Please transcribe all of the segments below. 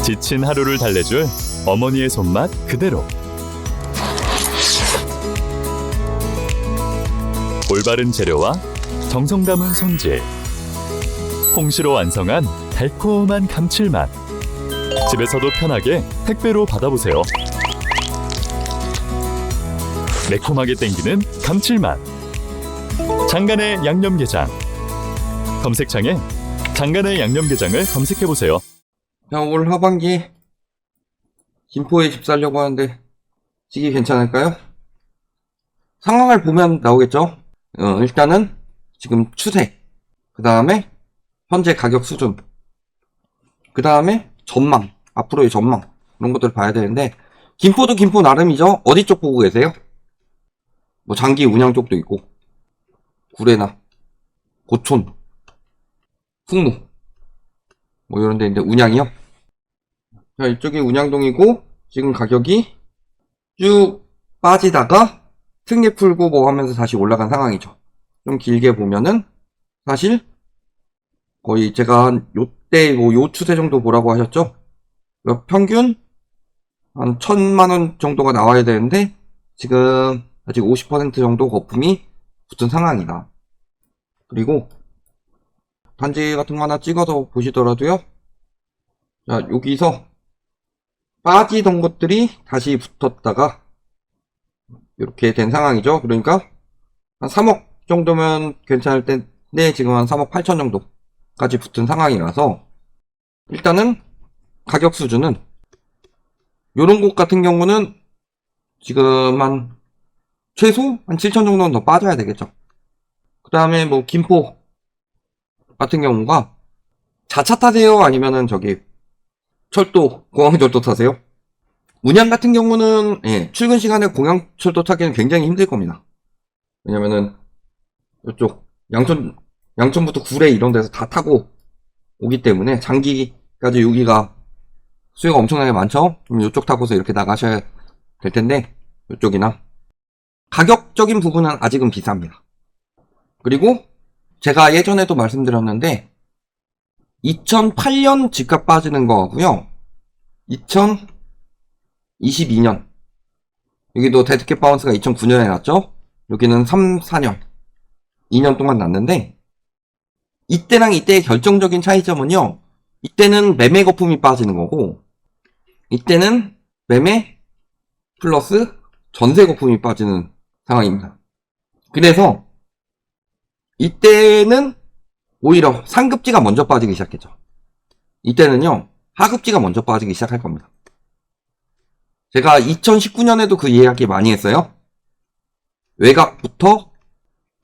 지친 하루를 달래줄 어머니의 손맛 그대로. 올바른 재료와 정성 담은 손질. 홍시로 완성한 달콤한 감칠맛. 집에서도 편하게 택배로 받아보세요. 매콤하게 땡기는 감칠맛. 장간의 양념게장. 검색창에 장간의 양념게장을 검색해보세요. 자, 올 하반기 김포에 집 살려고 하는데 시기 괜찮을까요? 상황을 보면 나오겠죠? 일단은 지금 추세, 그 다음에 현재 가격 수준, 그 다음에 전망, 앞으로의 전망, 이런 것들을 봐야 되는데, 김포도 김포 나름이죠? 어디 쪽 보고 계세요? 뭐 장기 운양 쪽도 있고, 구례나 고촌, 풍무 뭐 이런 데 있는데, 운양이요? 자, 이쪽이 운양동이고 지금 가격이 쭉 빠지다가 특례 풀고 뭐 하면서 다시 올라간 상황이죠. 좀 길게 보면은 사실 거의 제가 한 요때 뭐 요 추세 정도 보라고 하셨죠? 평균 한 1,000만원 정도가 나와야 되는데 지금 아직 50% 정도 거품이 붙은 상황이다. 그리고 단지 같은 거 하나 찍어서 보시더라도요. 자, 여기서 빠지던 것들이 다시 붙었다가 이렇게 된 상황이죠. 그러니까 한 3억 정도면 괜찮을 텐데 지금 한 3억 8천 정도까지 붙은 상황이라서 일단은 가격 수준은 요런 곳 같은 경우는 지금 한 최소 한 7천 정도는 더 빠져야 되겠죠. 그 다음에 뭐 김포 같은 경우가 자차 타세요? 아니면은 저기 철도, 공항철도 타세요? 운양 같은 경우는 출근 시간에 공항철도 타기는 굉장히 힘들 겁니다. 왜냐면은 이쪽 양천부터 구례 이런 데서 다 타고 오기 때문에 장기까지 여기가 수요가 엄청나게 많죠? 그럼 이쪽 타고서 이렇게 나가셔야 될 텐데 이쪽이나 가격적인 부분은 아직은 비쌉니다. 그리고 제가 예전에도 말씀드렸는데 2008년 집값 빠지는 거고요. 2022년 여기도 데드캣 바운스가 2009년에 났죠. 여기는 3, 4년 2년 동안 났는데 이때랑 이때의 결정적인 차이점은요. 이때는 매매 거품이 빠지는 거고 이때는 매매 플러스 전세 거품이 빠지는 상황입니다. 그래서 이때는 오히려 상급지가 먼저 빠지기 시작했죠. 이때는요. 하급지가 먼저 빠지기 시작할 겁니다. 제가 2019년에도 그 이야기 많이 했어요. 외곽부터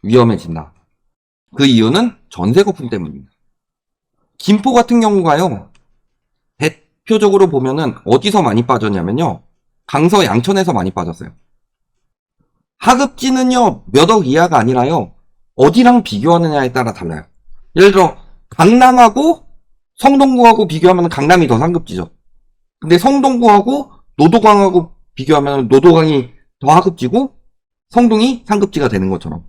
위험해진다. 그 이유는 전세 거품 때문입니다. 김포 같은 경우가요. 대표적으로 보면은 어디서 많이 빠졌냐면요. 강서 양천에서 많이 빠졌어요. 하급지는요. 몇 억 이하가 아니라요. 어디랑 비교하느냐에 따라 달라요. 예를 들어 강남하고 성동구하고 비교하면 강남이 더 상급지죠. 근데 성동구하고 노도강하고 비교하면 노도강이 더 하급지고 성동이 상급지가 되는 것처럼.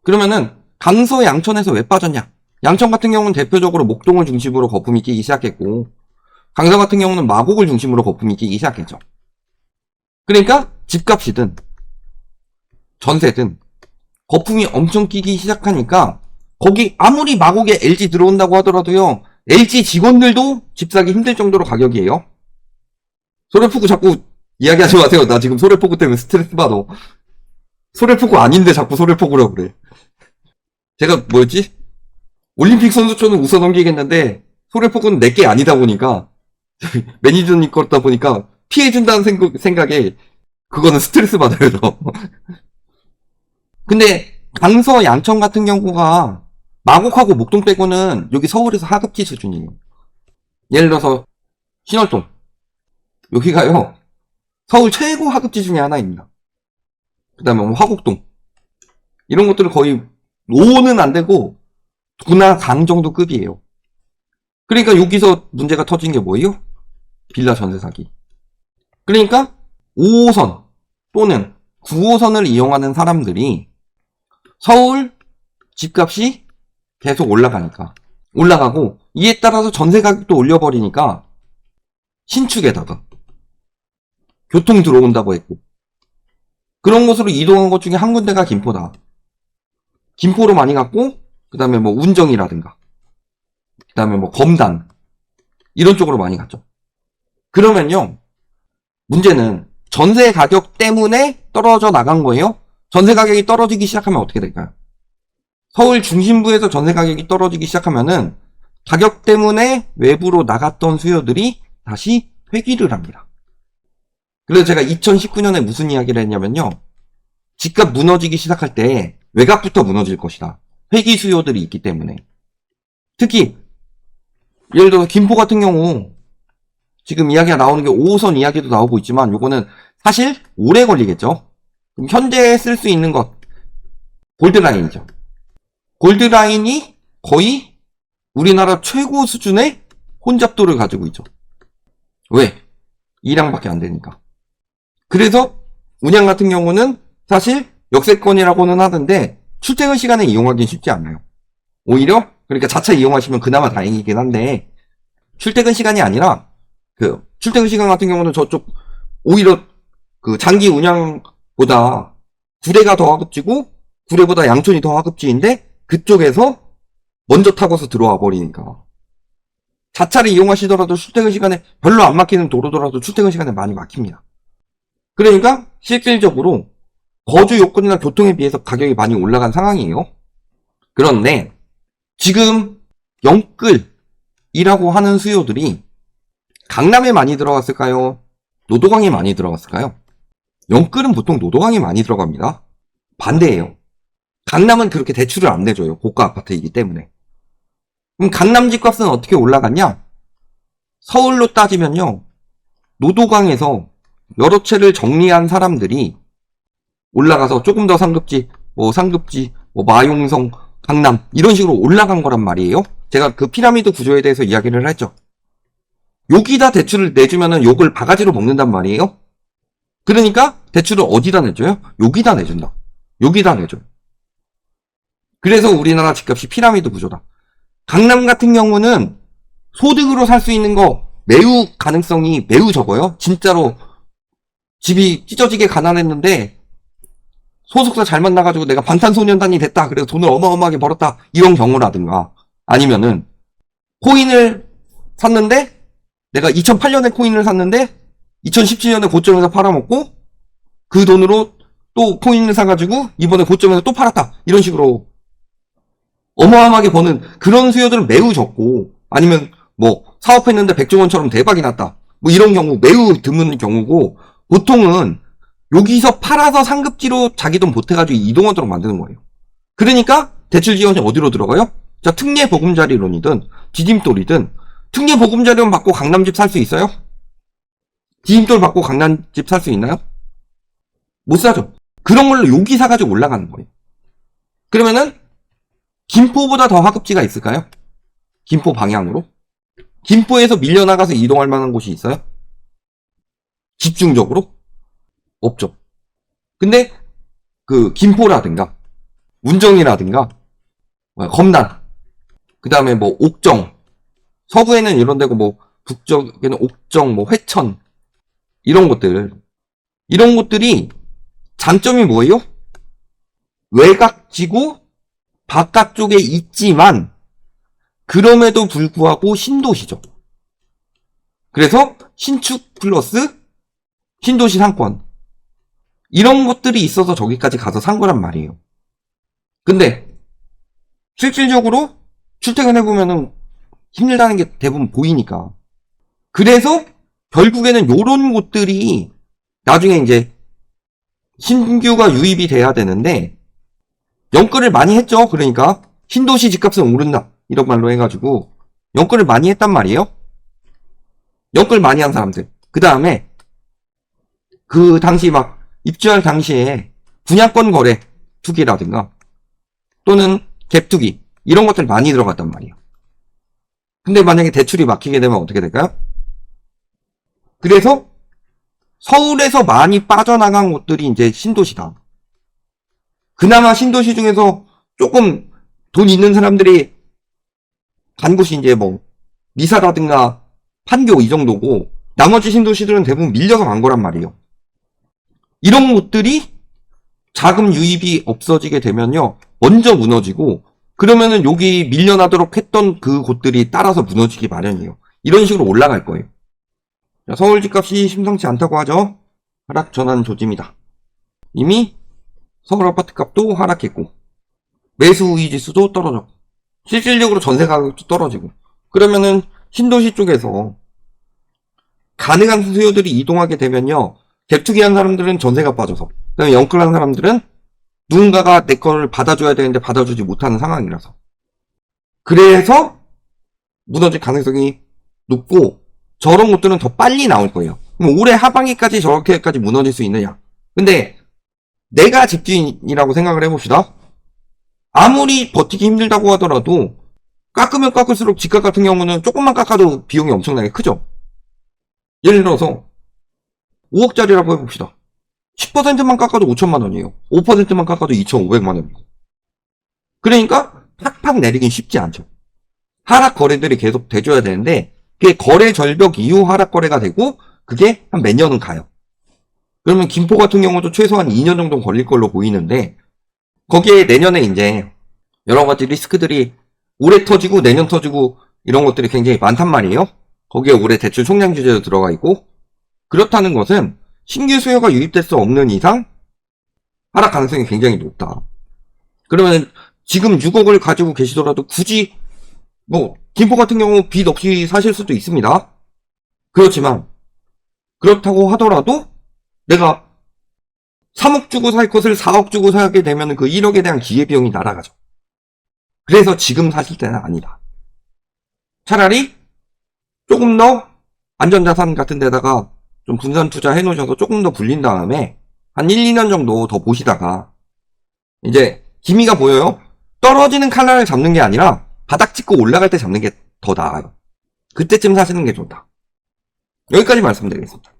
그러면은 강서 양천에서 왜 빠졌냐? 양천 같은 경우는 대표적으로 목동을 중심으로 거품이 끼기 시작했고 강서 같은 경우는 마곡을 중심으로 거품이 끼기 시작했죠. 그러니까 집값이든 전세든 거품이 엄청 끼기 시작하니까 거기 아무리 마곡에 LG 들어온다고 하더라도요. LG 직원들도 집 사기 힘들 정도로 가격이에요. 소래포구 자꾸 이야기하지 마세요. 나 지금 소래포구 때문에 스트레스 받아. 소래포구 아닌데 자꾸 소래포구라고 그래. 제가 뭐였지? 올림픽 선수촌은 웃어 넘기겠는데 소래포구는 내게 아니다 보니까 매니저님 거다 보니까 피해준다는 생각에 그거는 스트레스 받아요. 저. 근데 강서 양천 같은 경우가 마곡하고 목동 빼고는 여기 서울에서 하급지 수준이에요. 예를 들어서 신월동 여기가요 서울 최고 하급지 중에 하나입니다. 그 다음에 뭐 화곡동 이런 것들은 거의 5는 안 되고 도나 강 정도 급이에요. 그러니까 여기서 문제가 터진 게 뭐예요? 빌라 전세 사기. 그러니까 5호선 또는 9호선을 이용하는 사람들이 서울 집값이 계속 올라가니까 올라가고 이에 따라서 전세 가격도 올려버리니까 신축에다가 교통 들어온다고 했고 그런 곳으로 이동한 것 중에 한 군데가 김포다. 김포로 많이 갔고 그 다음에 뭐 운정이라든가 그 다음에 뭐 검단 이런 쪽으로 많이 갔죠. 그러면요 문제는 전세 가격 때문에 떨어져 나간 거예요. 전세 가격이 떨어지기 시작하면 어떻게 될까요? 서울 중심부에서 전세 가격이 떨어지기 시작하면은 가격 때문에 외부로 나갔던 수요들이 다시 회귀를 합니다. 그래서 제가 2019년에 무슨 이야기를 했냐면요. 집값 무너지기 시작할 때 외곽부터 무너질 것이다. 회귀 수요들이 있기 때문에. 특히 예를 들어서 김포 같은 경우 지금 이야기가 나오는 게 5호선 이야기도 나오고 있지만 요거는 사실 오래 걸리겠죠. 그럼 현재 쓸 수 있는 것 골드라인이죠. 골드라인이 거의 우리나라 최고 수준의 혼잡도를 가지고 있죠. 왜? 2량밖에 안 되니까. 그래서 운양 같은 경우는 사실 역세권이라고는 하던데 출퇴근 시간에 이용하기는 쉽지 않아요. 오히려 그러니까 자차 이용하시면 그나마 다행이긴 한데 출퇴근 시간이 아니라 그 출퇴근 시간 같은 경우는 저쪽 오히려 그 장기 운양보다 구례가 더 하급지고 구례보다 양촌이 더 하급지인데 그쪽에서 먼저 타고서 들어와 버리니까 자차를 이용하시더라도 출퇴근 시간에 별로 안 막히는 도로더라도 출퇴근 시간에 많이 막힙니다. 그러니까 실질적으로 거주 요건이나 교통에 비해서 가격이 많이 올라간 상황이에요. 그런데 지금 영끌이라고 하는 수요들이 강남에 많이 들어갔을까요? 노도강에 많이 들어갔을까요? 영끌은 보통 노도강에 많이 들어갑니다. 반대예요. 강남은 그렇게 대출을 안 내줘요. 고가 아파트이기 때문에. 그럼 강남 집값은 어떻게 올라갔냐? 서울로 따지면요. 노도강에서 여러 채를 정리한 사람들이 올라가서 조금 더 상급지, 마용성, 강남 이런 식으로 올라간 거란 말이에요. 제가 그 피라미드 구조에 대해서 이야기를 했죠. 여기다 대출을 내주면은 욕을 바가지로 먹는단 말이에요. 그러니까 대출을 어디다 내줘요? 여기다 내준다. 여기다 내줘요. 그래서 우리나라 집값이 피라미드 구조다. 강남 같은 경우는 소득으로 살 수 있는 거 매우 가능성이 매우 적어요. 진짜로 집이 찢어지게 가난했는데 소속사 잘 만나가지고 내가 방탄소년단이 됐다. 그래서 돈을 어마어마하게 벌었다. 이런 경우라든가 아니면은 코인을 샀는데 내가 2008년에 코인을 샀는데 2017년에 고점에서 팔아먹고 그 돈으로 또 코인을 사가지고 이번에 고점에서 또 팔았다. 이런 식으로 어마어마하게 버는 그런 수요들은 매우 적고 아니면 뭐 사업했는데 백종원처럼 대박이 났다. 뭐 이런 경우 매우 드문 경우고 보통은 여기서 팔아서 상급지로 자기 돈 보태가지고 이동하도록 만드는 거예요. 그러니까 대출 지원이 어디로 들어가요? 자, 특례 보금자리론이든 디딤돌이든 특례 보금자리론 받고 강남집 살 수 있어요? 디딤돌 받고 강남집 살 수 있나요? 못 사죠. 그런 걸로 여기 사가지고 올라가는 거예요. 그러면은 김포보다 더 하급지가 있을까요? 김포 방향으로? 김포에서 밀려나가서 이동할 만한 곳이 있어요? 집중적으로? 없죠. 근데 그 김포라든가 운정이라든가 검단 그 다음에 뭐 옥정 서부에는 이런 데고 뭐 북쪽에는 옥정 뭐 회천 이런 곳들이 장점이 뭐예요? 외곽지구 바깥쪽에 있지만 그럼에도 불구하고 신도시죠. 그래서 신축 플러스 신도시 상권 이런 것들이 있어서 저기까지 가서 산 거란 말이에요. 근데 실질적으로 출퇴근해보면은 힘들다는 게 대부분 보이니까. 그래서 결국에는 요런 곳들이 나중에 이제 신규가 유입이 돼야 되는데 연끌을 많이 했죠. 그러니까 신도시 집값은 오른다 이런 말로 해가지고 연끌을 많이 했단 말이에요. 연끌 많이 한 사람들. 그 다음에 그 당시 막 입주할 당시에 분양권 거래 투기라든가 또는 갭 투기 이런 것들 많이 들어갔단 말이에요. 근데 만약에 대출이 막히게 되면 어떻게 될까요? 그래서 서울에서 많이 빠져나간 곳들이 이제 신도시다. 그나마 신도시 중에서 조금 돈 있는 사람들이 간 곳이 이제 뭐 미사라든가 판교 이 정도고 나머지 신도시들은 대부분 밀려서 간 거란 말이에요. 이런 곳들이 자금 유입이 없어지게 되면요, 먼저 무너지고, 그러면은 여기 밀려나도록 했던 그 곳들이 따라서 무너지기 마련이에요. 이런 식으로 올라갈 거예요. 자, 서울 집값이 심상치 않다고 하죠. 하락 전환 조짐이다. 이미 서울 아파트 값도 하락했고, 매수 우위 지수도 떨어졌고, 실질적으로 전세 가격도 떨어지고, 그러면은 신도시 쪽에서 가능한 수요들이 이동하게 되면요, 갭투기한 사람들은 전세가 빠져서, 그다음에 영끌한 사람들은 누군가가 내 거를 받아줘야 되는데 받아주지 못하는 상황이라서, 그래서 무너질 가능성이 높고, 저런 것들은 더 빨리 나올 거예요. 그럼 올해 하반기까지 저렇게까지 무너질 수 있느냐? 근데 내가 집주인이라고 생각을 해봅시다. 아무리 버티기 힘들다고 하더라도 깎으면 깎을수록 집값 같은 경우는 조금만 깎아도 비용이 엄청나게 크죠. 예를 들어서 5억짜리라고 해봅시다. 10%만 깎아도 5천만 원이에요. 5%만 깎아도 2,500만 원이고. 그러니까 팍팍 내리긴 쉽지 않죠. 하락 거래들이 계속 돼줘야 되는데, 그게 거래 절벽 이후 하락 거래가 되고, 그게 한 몇 년은 가요. 그러면 김포 같은 경우도 최소한 2년 정도 걸릴 걸로 보이는데, 거기에 내년에 이제 여러 가지 리스크들이 올해 터지고 내년 터지고 이런 것들이 굉장히 많단 말이에요. 거기에 올해 대출 총량 규제도 들어가 있고, 그렇다는 것은 신규 수요가 유입될 수 없는 이상 하락 가능성이 굉장히 높다. 그러면 지금 6억을 가지고 계시더라도 굳이 김포 같은 경우 빚 없이 사실 수도 있습니다. 그렇지만 그렇다고 하더라도 내가 3억 주고 살 것을 4억 주고 사게 되면 그 1억에 대한 기회비용이 날아가죠. 그래서 지금 사실 때는 아니다. 차라리 조금 더 안전자산 같은 데다가 좀 분산 투자 해놓으셔서 조금 더 불린 다음에 한 1, 2년 정도 더 보시다가 이제 기미가 보여요? 떨어지는 칼날을 잡는 게 아니라 바닥 찍고 올라갈 때 잡는 게 더 나아요. 그때쯤 사시는 게 좋다. 여기까지 말씀드리겠습니다.